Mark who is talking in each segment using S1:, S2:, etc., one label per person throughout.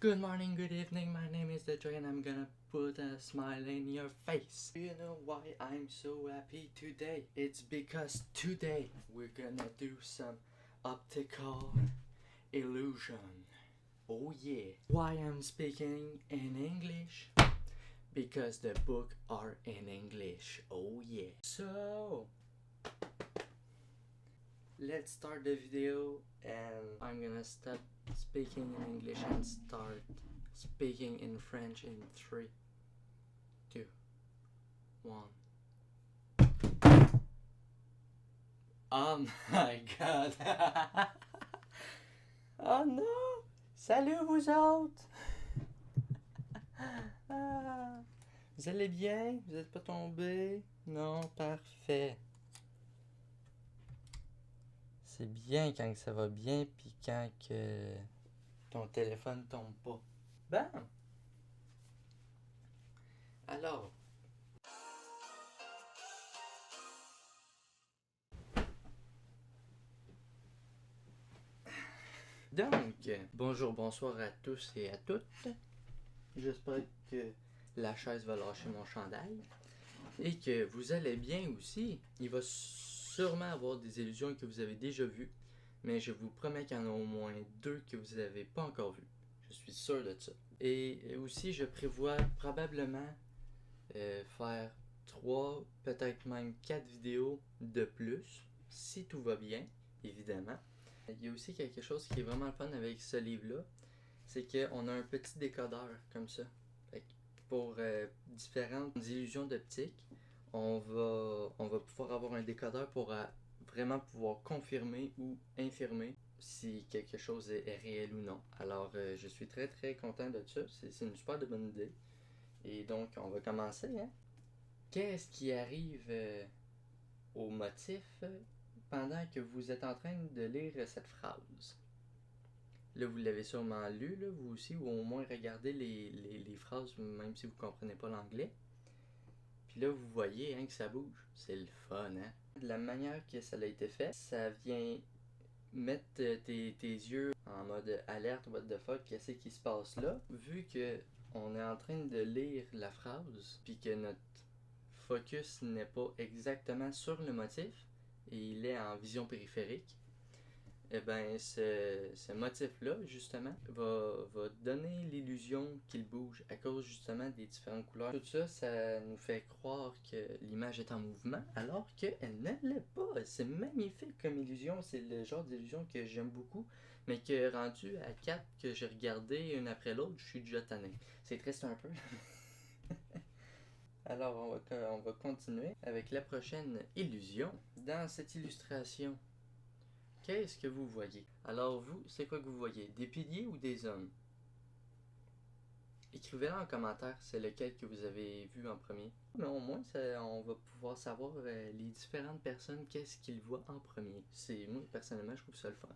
S1: Good morning, good evening, my name is The Joy and I'm gonna put a smile in your face. Do you know why I'm so happy today? It's because today we're gonna do some optical illusion. Oh yeah. Why I'm speaking in English? Because the book are in English. Oh yeah. So let's start the video and I'm gonna stop speaking in English and start speaking in French in 3, 2, 1. Oh my god. Oh non. Salut vous autres. Vous allez bien? Vous êtes pas tombés? Non, parfait. C'est bien quand ça va bien puis quand que ton téléphone tombe pas. Ben. Alors. Donc, bonjour, bonsoir à tous et à toutes. J'espère que la chaise va lâcher mon chandail et que vous allez bien aussi. Il va sûrement avoir des illusions que vous avez déjà vues, mais je vous promets qu'il y en a au moins 2 que vous n'avez pas encore vues. Je suis sûr de ça. Et aussi, je prévois probablement faire 3, peut-être même 4 vidéos de plus, si tout va bien, évidemment. Il y a aussi quelque chose qui est vraiment fun avec ce livre-là, c'est qu'on a un petit décodeur comme ça. Fait que pour différentes illusions d'optique, on va pouvoir avoir un décodeur pour vraiment pouvoir confirmer ou infirmer si quelque chose est réel ou non. Alors, je suis très très content de ça. C'est une super de bonne idée. Et donc, on va commencer. Hein? Qu'est-ce qui arrive au motif pendant que vous êtes en train de lire cette phrase? Là, vous l'avez sûrement lu, là, vous aussi, ou au moins regardé les phrases, même si vous ne comprenez pas l'anglais. Puis là, vous voyez hein, que ça bouge. C'est le fun, hein? De la manière que ça a été fait, ça vient mettre tes yeux en mode alerte, what the fuck, qu'est-ce qui se passe là? Vu que on est en train de lire la phrase, puis que notre focus n'est pas exactement sur le motif, et il est en vision périphérique, eh ben ce motif-là, justement, va donner l'illusion qu'il bouge à cause justement des différentes couleurs. Tout ça, ça nous fait croire que l'image est en mouvement, alors qu'elle ne l'est pas. C'est magnifique comme illusion. C'est le genre d'illusion que j'aime beaucoup, mais que rendu à 4 que j'ai regardé une après l'autre, je suis déjà tanné. C'est triste un peu. Alors, on va continuer avec la prochaine illusion. Dans cette illustration, qu'est-ce que vous voyez? Alors vous, c'est quoi que vous voyez? Des piliers ou des hommes? Écrivez-le en commentaire, c'est lequel que vous avez vu en premier. Mais au moins, on va pouvoir savoir les différentes personnes, qu'est-ce qu'ils voient en premier. Moi, personnellement, je trouve ça le fun.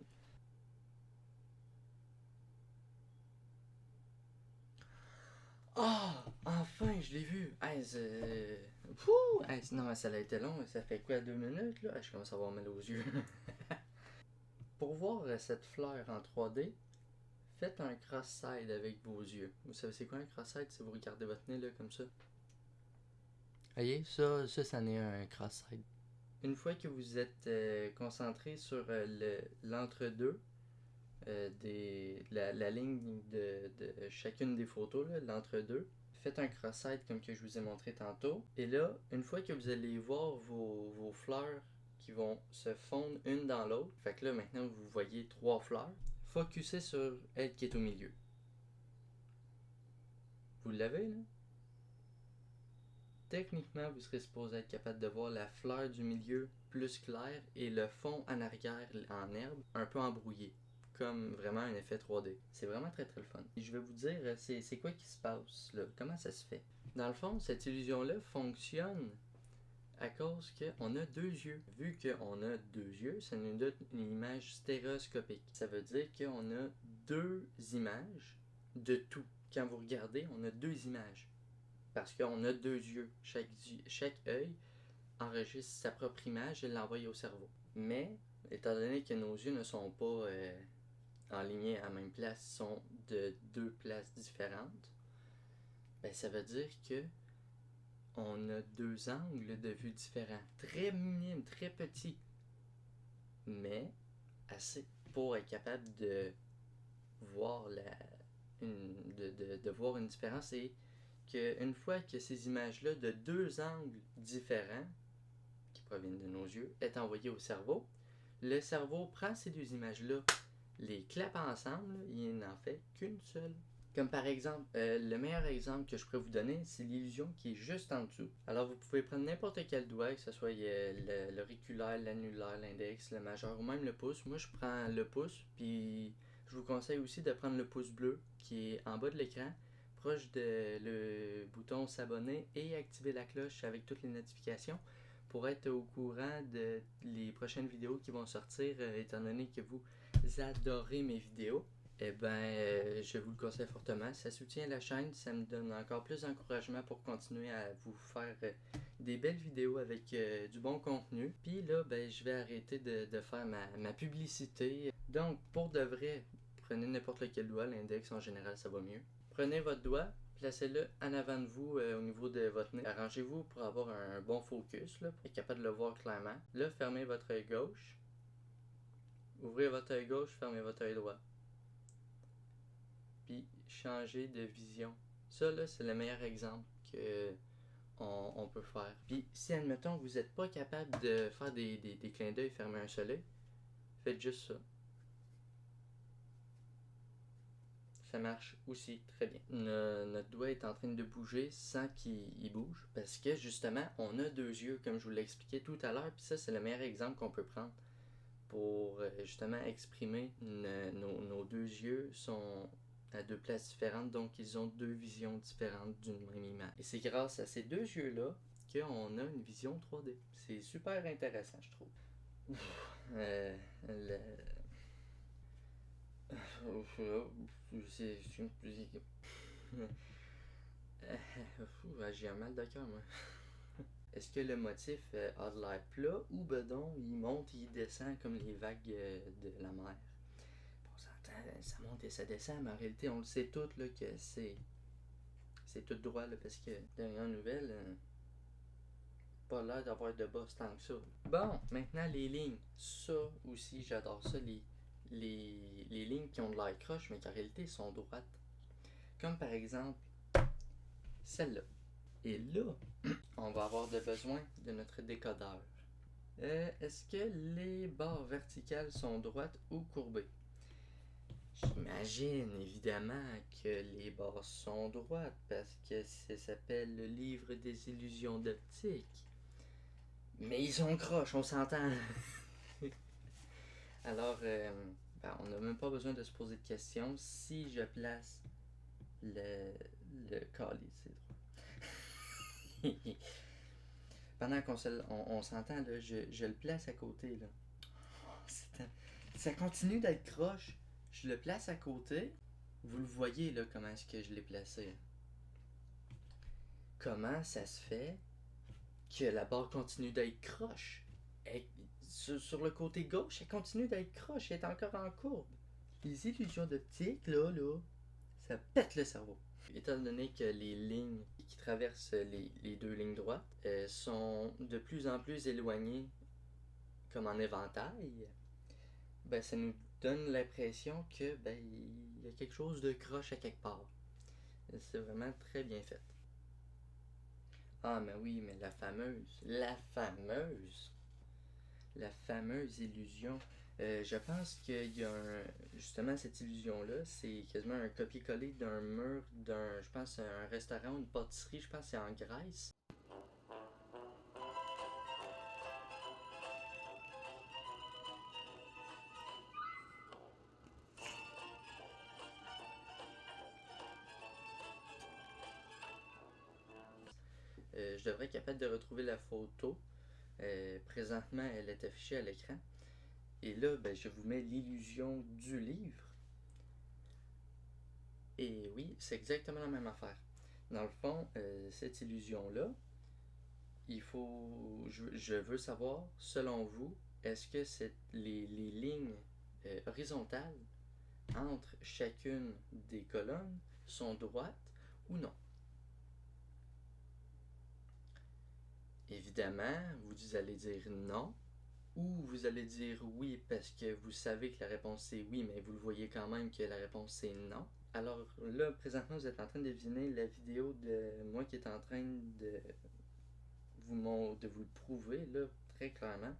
S1: Ah! Enfin, je l'ai vu! Non, mais ça a été long, ça fait quoi, 2 minutes, là? Je commence à avoir mal aux yeux. Pour voir cette fleur en 3D, faites un cross-side avec vos yeux. Vous savez c'est quoi un cross-side si vous regardez votre nez là comme ça? Voyez, ça en est un cross-side. Une fois que vous êtes concentré sur l'entre-deux, la ligne de chacune des photos, l'entre-deux, faites un cross-side comme que je vous ai montré tantôt. Et là, une fois que vous allez voir vos fleurs qui vont se fondre une dans l'autre, fait que là maintenant vous voyez 3 fleurs, focussez sur elle qui est au milieu. Vous l'avez là? Techniquement, vous serez supposé être capable de voir la fleur du milieu plus claire et le fond en arrière en herbe un peu embrouillé. Comme vraiment un effet 3D. C'est vraiment très très le fun. Et je vais vous dire, c'est quoi qui se passe là? Comment ça se fait? Dans le fond, cette illusion-là fonctionne à cause qu'on a 2 yeux. Vu qu'on a 2 yeux, ça nous donne une image stéréoscopique. Ça veut dire qu'on a 2 images de tout. Quand vous regardez, on a 2 images. Parce qu'on a 2 yeux. Chaque œil enregistre sa propre image et l'envoie au cerveau. Mais, étant donné que nos yeux ne sont pas enlignés à la même place sont de deux places différentes, ben ça veut dire que on a deux angles de vue différents, très minimes, très petits, mais assez pour être capable de voir de voir une différence, et qu'une fois que ces images-là de deux angles différents qui proviennent de nos yeux est envoyées au cerveau, le cerveau prend ces deux images-là, les clappe ensemble, il n'en fait qu'une seule. Comme par exemple, le meilleur exemple que je pourrais vous donner, c'est l'illusion qui est juste en dessous. Alors vous pouvez prendre n'importe quel doigt, que ce soit l'auriculaire, l'annulaire, l'index, le majeur ou même le pouce. Moi je prends le pouce, puis je vous conseille aussi de prendre le pouce bleu qui est en bas de l'écran, proche de le bouton s'abonner et activer la cloche avec toutes les notifications pour être au courant de les prochaines vidéos qui vont sortir, étant donné que vous adorez mes vidéos. Je vous le conseille fortement. Ça soutient la chaîne, ça me donne encore plus d'encouragement pour continuer à vous faire des belles vidéos avec du bon contenu. Puis là, je vais arrêter de faire ma publicité. Donc, pour de vrai, prenez n'importe lequel doigt, l'index en général, ça va mieux. Prenez votre doigt, placez-le en avant de vous au niveau de votre nez. Arrangez-vous pour avoir un bon focus, là, pour être capable de le voir clairement. Là, fermez votre œil gauche. Ouvrez votre œil gauche, fermez votre œil droit. Puis changer de vision. Ça, là, c'est le meilleur exemple que on peut faire. Puis si, admettons, vous n'êtes pas capable de faire des clins d'œil, fermer un seul œil, faites juste ça. Ça marche aussi très bien. Notre doigt est en train de bouger sans qu'il bouge, parce que justement, on a deux yeux, comme je vous l'ai expliqué tout à l'heure, puis ça, c'est le meilleur exemple qu'on peut prendre pour justement exprimer nos deux yeux sont à deux places différentes, donc ils ont deux visions différentes d'une même image. Et c'est grâce à ces deux yeux-là qu'on a une vision 3D. C'est super intéressant, je trouve. Le... J'ai un mal de cœur, moi. Est-ce que le motif a de l'air plat ou bedon, il monte et il descend comme les vagues de la mer? On s'entend, ça monte et ça descend, mais en réalité, on le sait tout là, que c'est tout droit, là, parce que, dernière nouvelle, pas l'air d'avoir de boss tant que ça. Bon, maintenant les lignes. Ça aussi, j'adore ça, les lignes qui ont de l'air croche, mais qui en réalité sont droites. Comme par exemple, celle-là. Et là, on va avoir besoin de notre décodeur. Est-ce que les barres verticales sont droites ou courbées? J'imagine évidemment que les barres sont droites parce que ça s'appelle le livre des illusions d'optique. Mais ils sont croches, on s'entend. Alors, on n'a même pas besoin de se poser de questions. Si je place le calice, c'est drôle. Pendant on s'entend, là, je le place à côté. Là. Ça continue d'être croche. Je le place à côté. Vous le voyez là, comment est-ce que je l'ai placé. Comment ça se fait que la barre continue d'être croche? Sur le côté gauche, elle continue d'être croche. Elle est encore en courbe. Les illusions d'optique, là, ça pète le cerveau. Étant donné que les lignes qui traversent les deux lignes droites sont de plus en plus éloignées comme en éventail, ça nous donne l'impression que il y a quelque chose de croche à quelque part. C'est vraiment très bien fait. Ah mais oui, mais la fameuse illusion. Je pense qu'il y a justement cette illusion-là, c'est quasiment un copier-coller d'un mur je pense, un restaurant ou une pâtisserie, je pense que c'est en Grèce. Je devrais être capable de retrouver la photo. Présentement, elle est affichée à l'écran. Et là, je vous mets l'illusion du livre. Et oui, c'est exactement la même affaire. Dans le fond, cette illusion-là, je veux savoir, selon vous, est-ce que les lignes horizontales entre chacune des colonnes sont droites ou non. Évidemment, vous allez dire non, ou vous allez dire oui parce que vous savez que la réponse c'est oui, mais vous le voyez quand même que la réponse c'est non. Alors là, présentement, vous êtes en train de visionner la vidéo de moi qui est en train de vous le prouver, là, très clairement.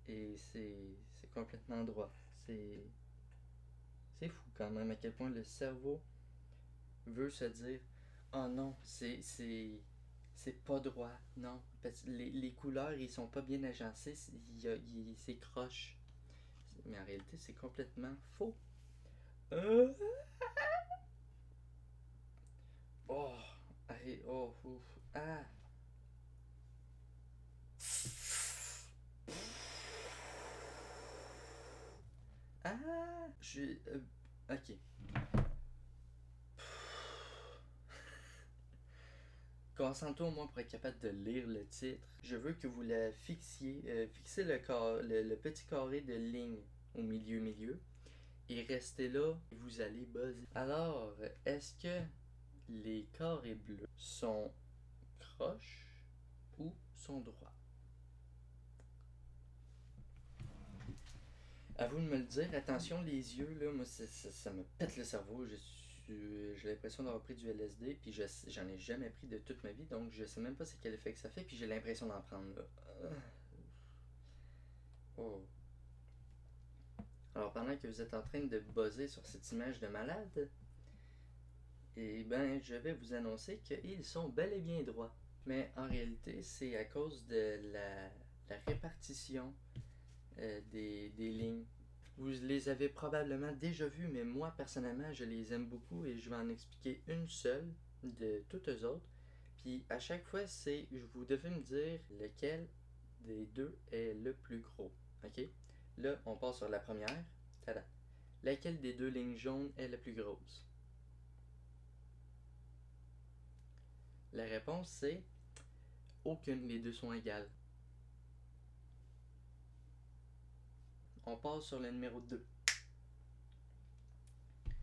S1: Et c'est complètement droit. C'est fou quand même à quel point le cerveau veut se dire oh non, c'est pas droit. Non, parce que les couleurs, ils sont pas bien agencés, c'est croche. Mais en réalité, c'est complètement faux. Euh... Oh, arrête, oh, ouf, ah. Ah, ok. Concentrez-toi au moins pour être capable de lire le titre. Je veux que vous la fixiez. Fixez le petit carré de ligne au milieu. Et restez là et vous allez buzzer. Alors, est-ce que les carrés bleus sont croches ou sont droits? À vous de me le dire. Attention, les yeux, là, moi, ça me pète le cerveau. J'ai l'impression d'avoir pris du LSD, puis j'en ai jamais pris de toute ma vie, donc je sais même pas c'est quel effet que ça fait, puis j'ai l'impression d'en prendre là. Oh. Alors pendant que vous êtes en train de buzzer sur cette image de malade, eh ben je vais vous annoncer qu'ils sont bel et bien droits. Mais en réalité, c'est à cause de la répartition des lignes. Vous les avez probablement déjà vus, mais moi personnellement, je les aime beaucoup et je vais en expliquer une seule de toutes les autres. Puis à chaque fois, vous devez me dire lequel des deux est le plus gros. Ok? Là, on passe sur la première. Tada. Laquelle des deux lignes jaunes est la plus grosse? La réponse c'est aucune, les deux sont égales. On passe sur le numéro 2.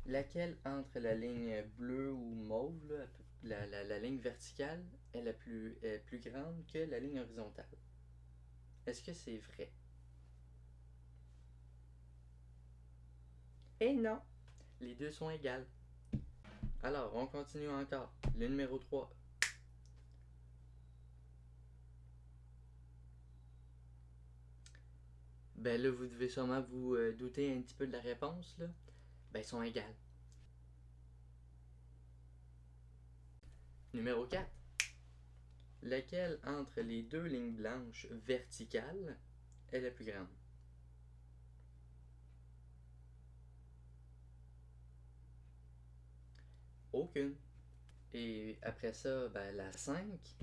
S1: Laquelle entre la ligne bleue ou mauve, là, la ligne verticale, est plus grande que la ligne horizontale? Est-ce que c'est vrai? Eh non! Les deux sont égales. Alors, on continue encore. Le numéro 3. Ben là, vous devez sûrement vous douter un petit peu de la réponse, là. Ben, ils sont égales. Numéro 4. Laquelle entre les deux lignes blanches verticales est la plus grande? Aucune. Et après ça, ben, la 5.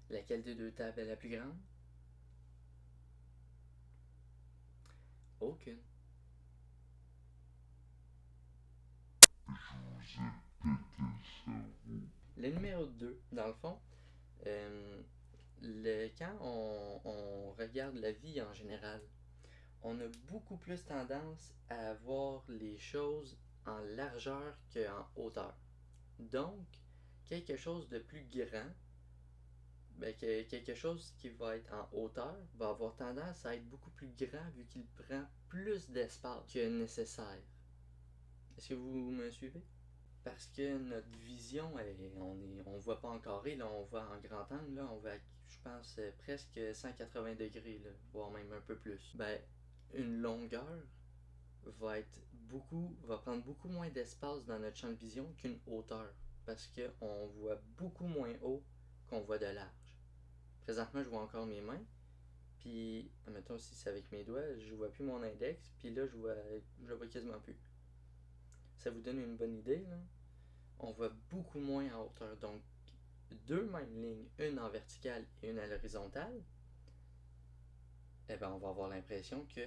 S1: Laquelle des deux tables est la plus grande? Aucune. Le numéro 2, dans le fond, quand on regarde la vie en général, on a beaucoup plus tendance à voir les choses en largeur qu'en hauteur. Donc, quelque chose de plus grand, ben, quelque chose qui va être en hauteur va avoir tendance à être beaucoup plus grand vu qu'il prend plus d'espace que nécessaire. Est-ce que vous me suivez? Parce que notre vision, on voit pas en carré, là, on voit en grand angle, là, on voit, je pense, presque 180 degrés, là, voire même un peu plus. Ben, une longueur va prendre beaucoup moins d'espace dans notre champ de vision qu'une hauteur, parce qu'on voit beaucoup moins haut qu'on voit de large. Présentement, je vois encore mes mains, puis, mettons si c'est avec mes doigts, je vois plus mon index, puis là, je le vois quasiment plus. Ça vous donne une bonne idée, là? On voit beaucoup moins en hauteur. Donc, deux mêmes lignes, une en verticale et une à l'horizontale, eh ben, on va avoir l'impression que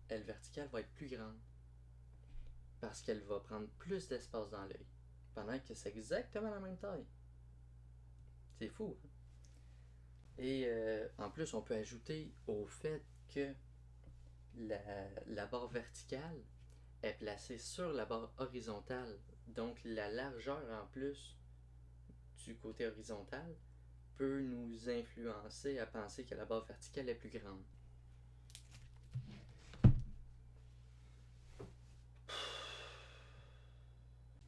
S1: elle verticale va être plus grande parce qu'elle va prendre plus d'espace dans l'œil, pendant que c'est exactement la même taille. C'est fou. Hein? Et en plus, on peut ajouter au fait que la barre verticale est placée sur la barre horizontale. Donc la largeur en plus du côté horizontal peut nous influencer à penser que la barre verticale est plus grande.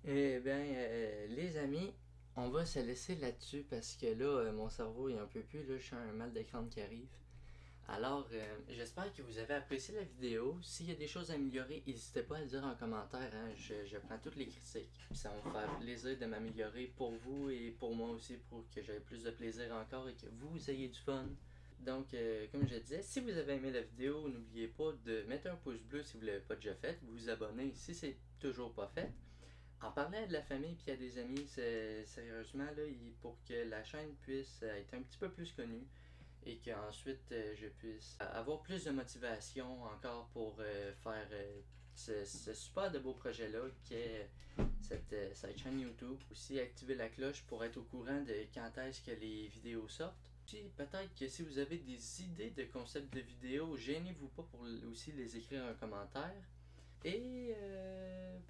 S1: Eh bien, les amis, on va se laisser là-dessus parce que là, mon cerveau est un peu plus, là, je sens un mal de crâne qui arrive. Alors, j'espère que vous avez apprécié la vidéo. S'il y a des choses à améliorer, n'hésitez pas à le dire en commentaire. Hein. Je prends toutes les critiques. Puis ça va me faire plaisir de m'améliorer pour vous et pour moi aussi, pour que j'aie plus de plaisir encore et que vous ayez du fun. Donc, comme je disais, si vous avez aimé la vidéo, n'oubliez pas de mettre un pouce bleu si vous ne l'avez pas déjà fait, vous abonner si c'est toujours pas fait. En parler à de la famille et à des amis, sérieusement, là, pour que la chaîne puisse être un petit peu plus connue et qu'ensuite je puisse avoir plus de motivation encore pour faire ce super de beau projet-là qui est cette chaîne YouTube. Aussi activer la cloche pour être au courant de quand est-ce que les vidéos sortent. Aussi, peut-être que si vous avez des idées de concepts de vidéos, gênez-vous pas pour aussi les écrire en commentaire. Et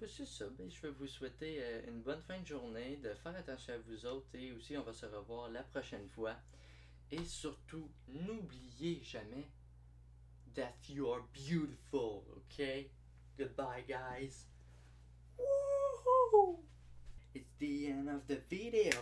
S1: c'est ça, je vais vous souhaiter une bonne fin de journée, de faire attention à vous autres et aussi on va se revoir la prochaine fois. Et surtout, n'oubliez jamais that you are beautiful, okay? Goodbye, guys. Woohoo! It's the end of the video.